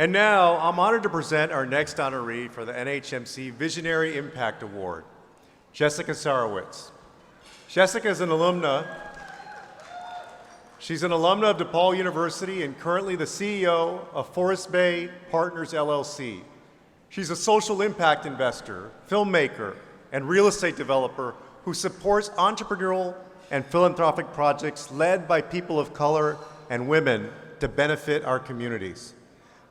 And now, I'm honored to present our next honoree for the NHMC Visionary Impact Award, Jessica Sarowitz. Jessica is an alumna. She's an alumna of DePaul University and currently the CEO of Forest Bay Partners, LLC. She's a social impact investor, filmmaker, and real estate developer who supports entrepreneurial and philanthropic projects led by people of color and women to benefit our communities.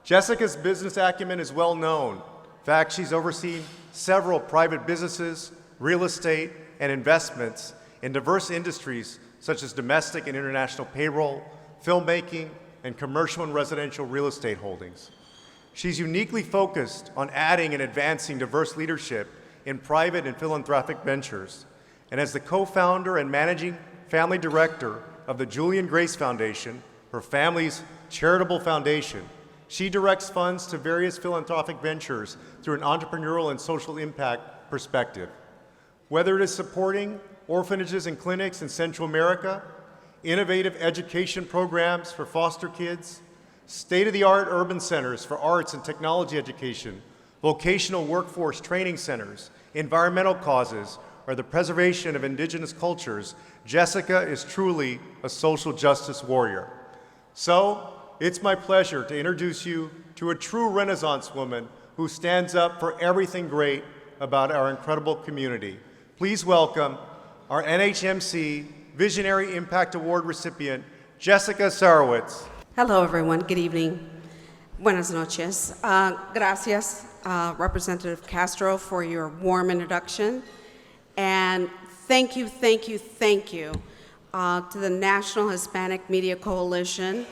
Jessica's business acumen is well known. In fact, she's overseen several private businesses, real estate, and investments in diverse industries such as domestic and international payroll, filmmaking, and commercial and residential real estate holdings. She's uniquely focused on adding and advancing diverse leadership in private and philanthropic ventures. And as the co-founder and managing family director of the Julian Grace Foundation, her family's charitable foundation, she directs funds to various philanthropic ventures through an entrepreneurial and social impact perspective. Whether it is supporting orphanages and clinics in Central America, innovative education programs for foster kids, state-of-the-art urban centers for arts and technology education, vocational workforce training centers, environmental causes, or the preservation of indigenous cultures, Jessica is truly a social justice warrior. So, it's my pleasure to introduce you to a true Renaissance woman who stands up for everything great about our incredible community. Please welcome our NHMC Visionary Impact Award recipient, Jessica Sarowitz. Hello, everyone. Good evening. Buenas noches. Gracias, Representative Castro, for your warm introduction. And thank you to the National Hispanic Media Coalition.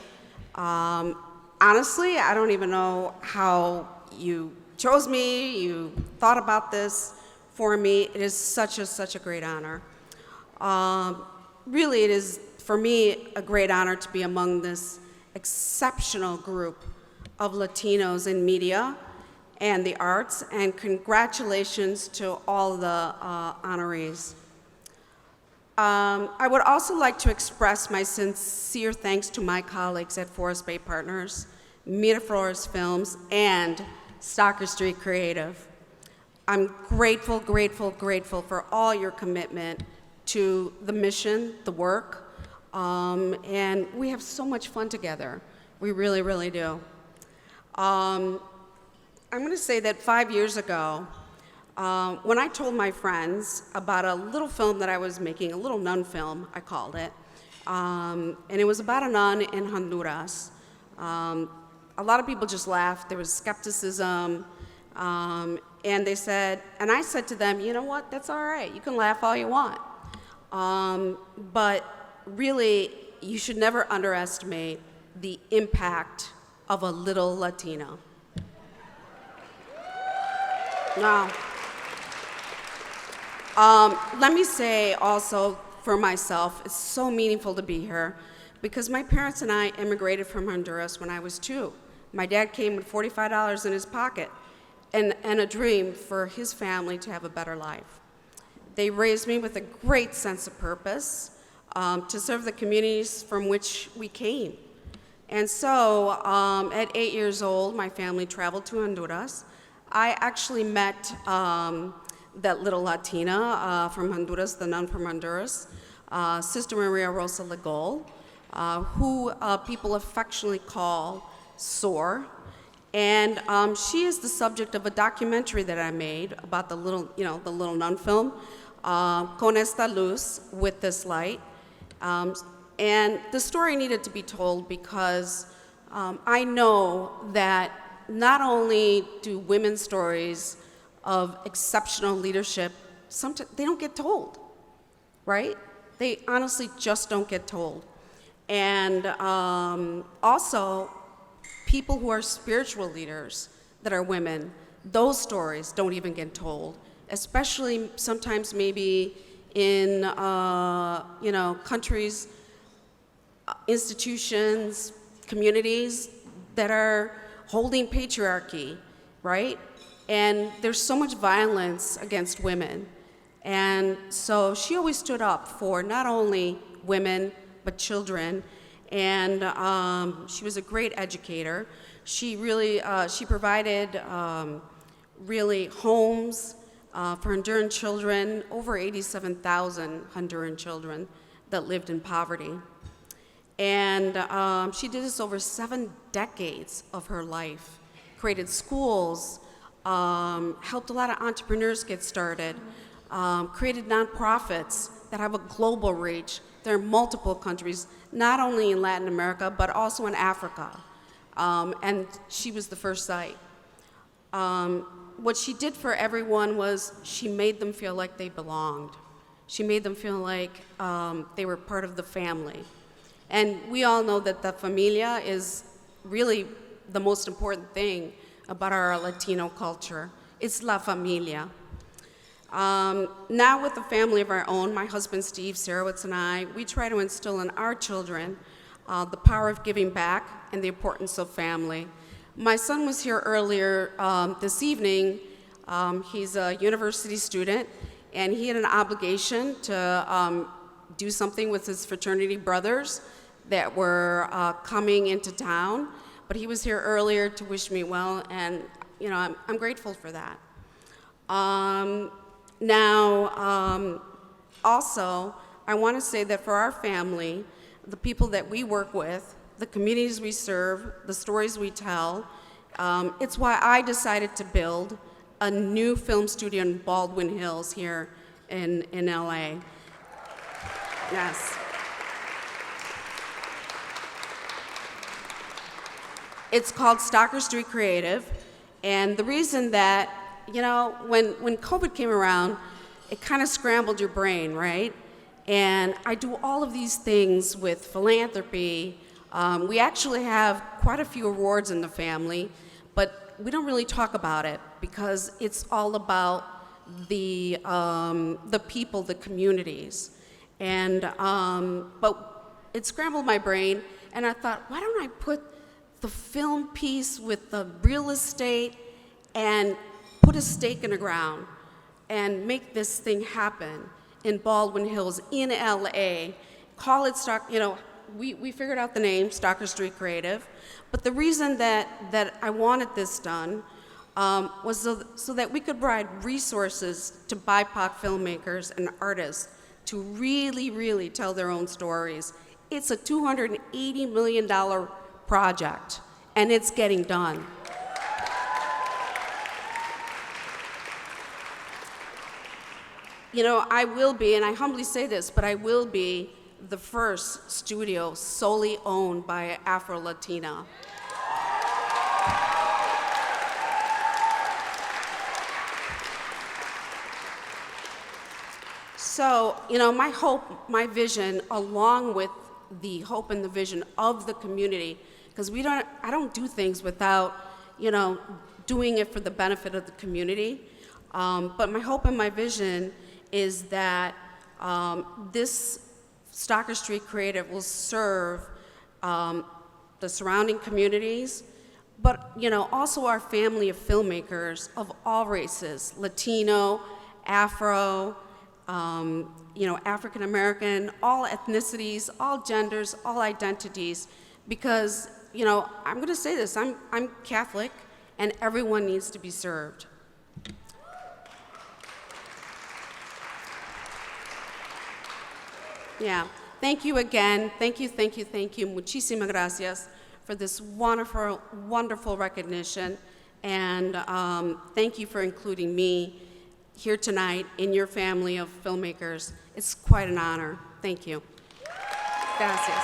Honestly, I don't even know how you chose me, you thought about this for me. It is such a great honor. Really, it is, for me, a great honor to be among this exceptional group of Latinos in media and the arts, and congratulations to all the honorees. I would also like to express my sincere thanks to my colleagues at Forest Bay Partners, Miraflores Films, and Stocker Street Creative. I'm grateful for all your commitment to the mission, the work, and we have so much fun together. We really do. I'm gonna say that 5 years ago, when I told my friends about a little film that I was making, a little nun film, I called it, and it was about a nun in Honduras. A lot of people just laughed. There was skepticism, and they said, and I said to them, you know what, that's all right. You can laugh all you want. But really, you should never underestimate the impact of a little Latina. Now, let me say also for myself, it's so meaningful to be here because my parents and I immigrated from Honduras when I was 2. My dad came with $45 in his pocket and a dream for his family to have a better life. They raised me with a great sense of purpose to serve the communities from which we came. And so at 8 years old, my family traveled to Honduras. I actually met that little Latina from Honduras, the nun from Honduras, Sister Maria Rosa Legol, who people affectionately call SOAR. And she is the subject of a documentary that I made about the little nun film, Con esta luz, with this light. And the story needed to be told because I know that not only do women's stories of exceptional leadership, sometimes they don't get told, right? They honestly just don't get told. And also, people who are spiritual leaders that are women, those stories don't even get told, especially sometimes maybe in countries, institutions, communities that are holding patriarchy, right? And there's so much violence against women. And so she always stood up for not only women, but children. And she was a great educator. She provided really homes for Honduran children, over 87,000 Honduran children that lived in poverty. And she did this over 7 decades of her life, created schools, helped a lot of entrepreneurs get started, created nonprofits that have a global reach. There are multiple countries, not only in Latin America, but also in Africa. And she was the first site. What she did for everyone was she made them feel like they belonged. She made them feel like they were part of the family. And we all know that the familia is really the most important thing about our Latino culture. It's la familia. Now with a family of our own, my husband Steve, Sarowitz, and I, we try to instill in our children the power of giving back and the importance of family. My son was here earlier this evening. He's a university student, and he had an obligation to do something with his fraternity brothers that were coming into town. But he was here earlier to wish me well, and I'm grateful for that. Also, I want to say that for our family, the people that we work with, the communities we serve, the stories we tell, it's why I decided to build a new film studio in Baldwin Hills here in LA. Yes. It's called Stalker Street Creative, and the reason that, when COVID came around, it kind of scrambled your brain, right? And I do all of these things with philanthropy. We actually have quite a few awards in the family, but we don't really talk about it because it's all about the people, the communities. And but it scrambled my brain, and I thought, why don't I put the film piece with the real estate and put a stake in the ground and make this thing happen in Baldwin Hills, in LA. Call it we figured out the name, Stalker Street Creative, but the reason that I wanted this done was so that we could provide resources to BIPOC filmmakers and artists to really, really tell their own stories. It's a $280 million project, and it's getting done. I will be, and I humbly say this, but I will be the first studio solely owned by an Afro-Latina. So, my hope, my vision, along with the hope and the vision of the community, because I don't do things without, doing it for the benefit of the community. But my hope and my vision is that this Stalker Street Creative will serve the surrounding communities, but also our family of filmmakers of all races, Latino, Afro, African American, all ethnicities, all genders, all identities, because I'm going to say this, I'm Catholic, and everyone needs to be served. Yeah, thank you again. Thank you. Muchísimas gracias for this wonderful, wonderful recognition. And thank you for including me here tonight in your family of filmmakers. It's quite an honor. Thank you. Gracias.